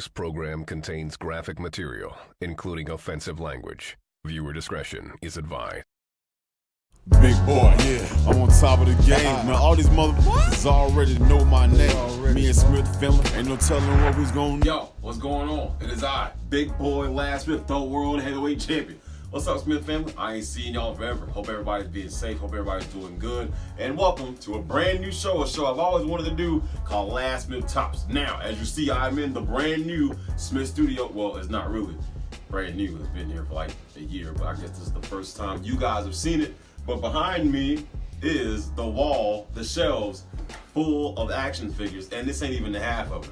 This program contains graphic material, including offensive language. Viewer discretion is advised. Big boy, yeah, I'm on top of the game. Now all these motherfuckers already know my name. Me and Smith family, ain't no telling what we's going. Yo, what's going on? It is I, Big Boy Last Smith, the world heavyweight champion. What's up, Smith family? I ain't seen y'all forever. Hope everybody's being safe. Hope everybody's doing good. And welcome to a brand new show, a show I've always wanted to do called Last Smith Tops. Now, as you see, I'm in the brand new Smith studio. Well, it's not really brand new. It's been here for like a year, but I guess this is the first time you guys have seen it. But behind me is the wall, the shelves, full of action figures, and this ain't even the half of it.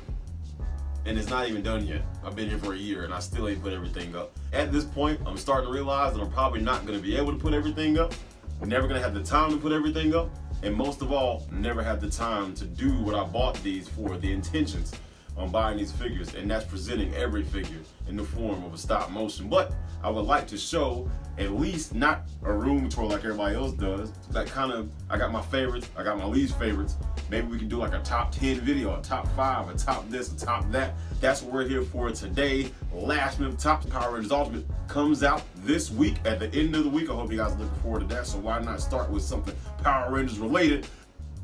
And it's not even done yet. I've been here for a year and I still ain't put everything up. At this point, I'm starting to realize that I'm probably not gonna be able to put everything up. I'm never gonna have the time to put everything up. And most of all, never have the time to do what I bought these for, the intentions on buying these figures, and that's presenting every figure in the form of a stop motion. But I would like to show at least not a room tour like everybody else does. That kind of, I got my favorites, I got my least favorites. Maybe we can do like a top 10 video, a top 5, a top this, a top that. That's what we're here for today. Last Minute Tops Power Rangers Ultimate comes out this week at the end of the week. I hope you guys are looking forward to that. So why not start with something Power Rangers related?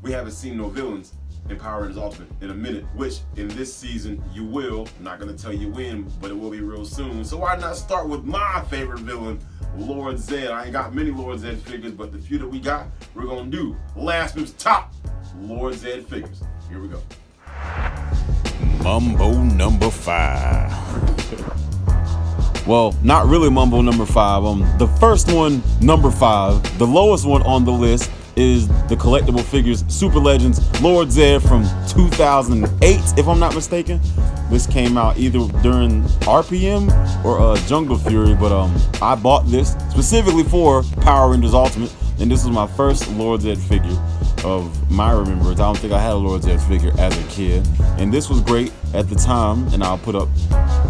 We haven't seen no villains in Power Rangers Ultimate in a minute, which in this season you will. I'm not gonna tell you when, but it will be real soon. So why not start with my favorite villain, Lord Zedd. I ain't got many Lord Zedd figures, but the few that we got, we're gonna do Last Minute Top Lord Zedd figures. Here we go. Mumbo number 5. Well, not really Mumbo number 5. The first one, number 5, the lowest one on the list is the collectible figures Super Legends Lord Zedd from 2008, if I'm not mistaken. This came out either during RPM or Jungle Fury, but I bought this specifically for Power Rangers Ultimate, and this was my first Lord Zedd figure of my remembrance. I don't think I had a Lord Zedd figure as a kid, and this was great at the time, and I'll put up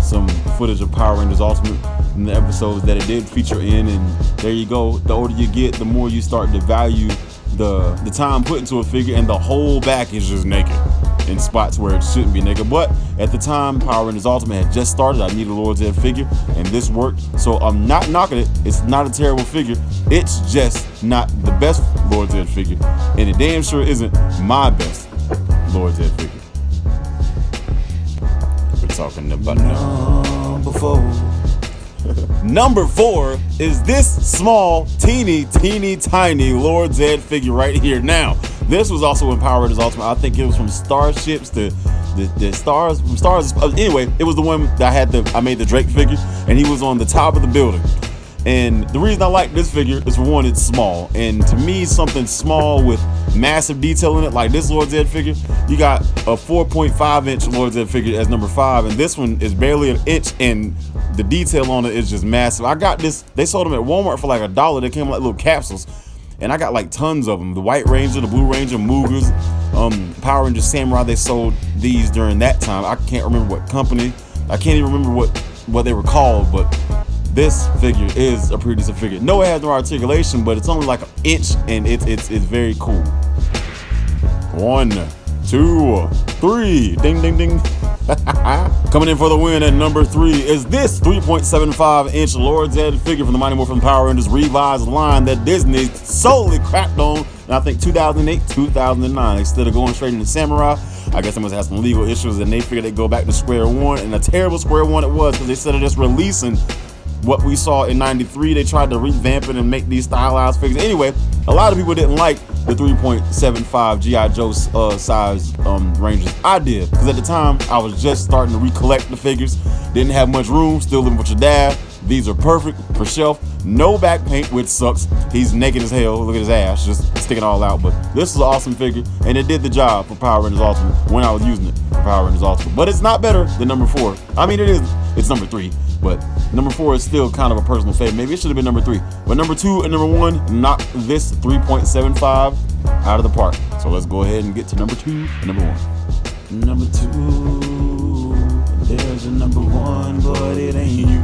some footage of Power Rangers Ultimate in the episodes that it did feature in, and there you go. The older you get, the more you start to value the time put into a figure, and the whole back is just naked in spots where it shouldn't be naked. But at the time, Power Rangers Ultimate had just started. I needed a Lord Zedd figure, and this worked. So I'm not knocking it. It's not a terrible figure. It's just not the best Lord Zedd figure, and it damn sure isn't my best Lord Zedd figure. We're talking about number 4. Number 4 is this small, teeny tiny Lord Zedd figure right here. Now, this was also in Power Rangers Ultimate. I think it was from Starships to the Stars. From Stars. Anyway, it was the one that I made the Drake figure, and he was on the top of the building. And the reason I like this figure is, for one, it's small. And to me, something small with massive detail in it, like this Lord Zedd figure, you got a 4.5 inch Lord Zedd figure as number 5, and this one is barely an inch, and the detail on it is just massive. I got this, they sold them at Walmart for like $1. They came in like little capsules, and I got like tons of them. The White Ranger, the Blue Ranger, Moogers, Power Rangers Samurai, they sold these during that time. I can't remember what company, I can't even remember what they were called, but this figure is a pretty decent figure. No, it has no articulation, but it's only like an inch, and it's very cool. 1, 2, 3, ding ding ding. Coming in for the win at number 3 is this 3.75 inch Lord Zedd figure from the Mighty Morphin Power Rangers revised line that Disney solely crapped on in, I think, 2008, 2009. Instead of going straight into Samurai, I guess they must have some legal issues, and they figured they'd go back to square one, and a terrible square one it was, because they said of just releasing what we saw in 93. They tried to revamp it and make these stylized figures. Anyway, a lot of people didn't like the 3.75 G.I. Joe size Rangers. I did, because at the time I was just starting to recollect the figures, didn't have much room, still living with your dad. These are perfect for shelf. No back paint, which sucks. He's naked as hell. Look at his ass, just sticking all out. But this is an awesome figure, and it did the job for Power Rangers Ultimate when I was using it for Power Rangers Ultimate. But it's not better than number 4. I mean, it's number 3, but number 4 is still kind of a personal favorite. Maybe it should have been number 3. But number 2 and number 1 knocked this 3.75 out of the park. So let's go ahead and get to number 2 and number 1. Number 2, there's a number 1, but it ain't you.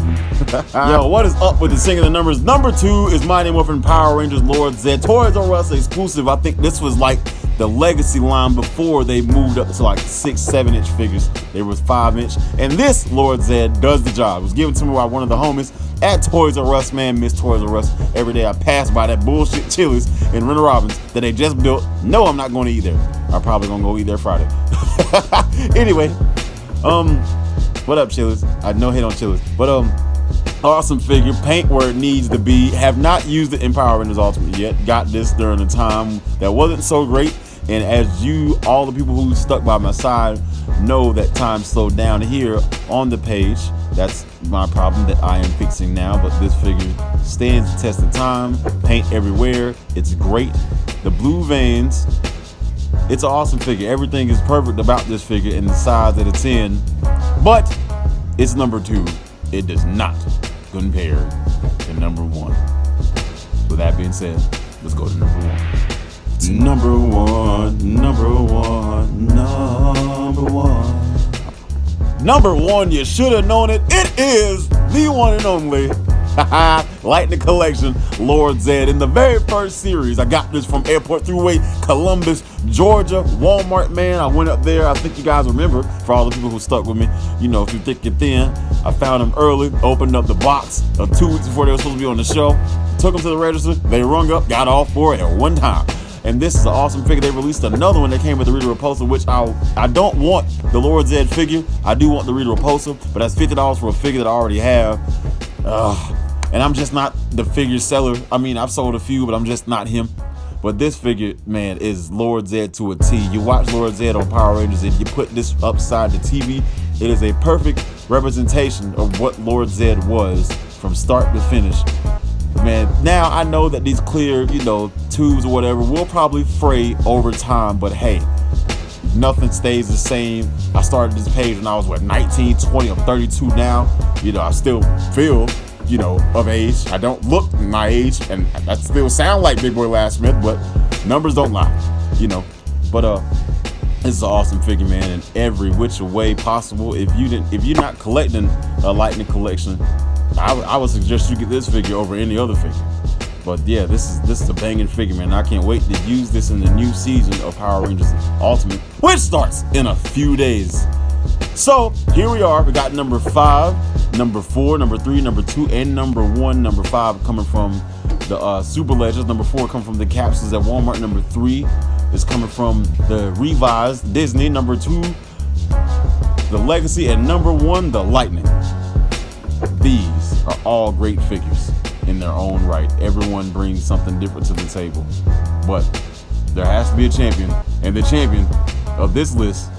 Yo, what is up with the singing the numbers? Number 2 is Mighty Morphin Power Rangers Lord Zedd, Toys R Us exclusive. I think this was like the legacy line before they moved up to like 6-7 inch figures. There was 5 inch, and this Lord Zedd does the job. It was given to me by one of the homies at Toys R Us, man. Miss Toys R Us. Every day I pass by that bullshit Chili's in Renner Robbins that they just built. No, I'm not going to eat there. I'm probably gonna go eat there Friday. Anyway, what up, Chili's? I no hate on Chili's, but awesome figure, paint where it needs to be. Have not used it in Power Rangers Ultimate yet. Got this during a time that wasn't so great, and as you, all the people who stuck by my side, know that time slowed down here on the page. That's my problem that I am fixing now, but this figure stands the test of time. Paint everywhere. It's great. The blue veins. It's an awesome figure. Everything is perfect about this figure in the size that it's in, but it's number 2. It does not compare to number 1. With that being said, let's go to number 1. Number one, you should have known it. It is the one and only Lightning Collection Lord Zedd. In the very first series, I got this from Airport Thruway, Columbus, Georgia, Walmart, man. I went up there. I think you guys remember, for all the people who stuck with me, you know, through thick and thin. I found them early, opened up the box 2 weeks before they were supposed to be on the show, took them to the register, they rung up, got all 4 at one time. And this is an awesome figure. They released another one that came with the Rita Repulsa, which I don't want the Lord Zedd figure. I do want the Rita Repulsa, but that's $50 for a figure that I already have. And I'm just not the figure seller. I mean, I've sold a few, but I'm just not him. But this figure, man, is Lord Zedd to a T. You watch Lord Zedd on Power Rangers and you put this upside the TV, it is a perfect representation of what Lord Zedd was from start to finish. Man, now I know that these clear, you know, tubes or whatever will probably fray over time, but hey, nothing stays the same. I started this page when I was, 19, 20, I'm 32 now. You know, I still feel, you know, of age. I don't look my age, and I still sound like Big Boy Last-Smith, but numbers don't lie, you know. But this is an awesome figure, man, in every which way possible. If you're not collecting a Lightning Collection, I would suggest you get this figure over any other figure. But yeah, this is a banging figure, man. I can't wait to use this in the new season of Power Rangers Ultimate, which starts in a few days. So here we are. We got number 5, number 4, number 3, number 2, and number 1. Number 5 coming from the Super Legends. Number 4 coming from the capsules at Walmart. Number 3 is coming from the revised Disney. Number 2, the Legacy, and number 1, the Lightning. These are all great figures in their own right. Everyone brings something different to the table, but there has to be a champion, and the champion of this list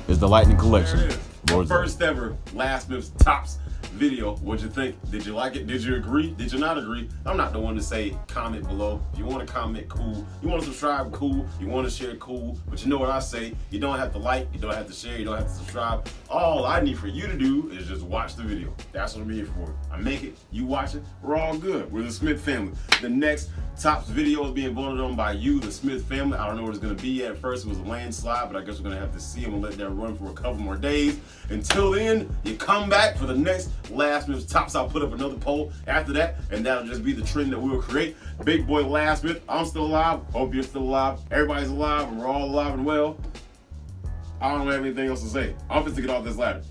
is the Lightning Collection. There it is. The first ever Last Smith's Tops video. What'd you think? Did you like it? Did you agree? Did you not agree? I'm not the one to say comment below. If you want to comment, cool. You want to subscribe, cool. You want to share, cool. But you know what I say? You don't have to like, you don't have to share, you don't have to subscribe. All I need for you to do is just watch the video. That's what I'm here for. I make it, you watch it, we're all good. We're the Smith family. The next Tops video is being voted on by you, the Smith family. I don't know what it's going to be at first. It was a landslide, but I guess we're going to have to see them and let that run for a couple more days. Until then, you come back for the next Last Smith's Tops. I'll put up another poll after that, and that'll just be the trend that we will create. Big Boy Last Smith, I'm still alive. Hope you're still alive. Everybody's alive, and we're all alive and well. I don't have anything else to say. I'm just to get off this ladder.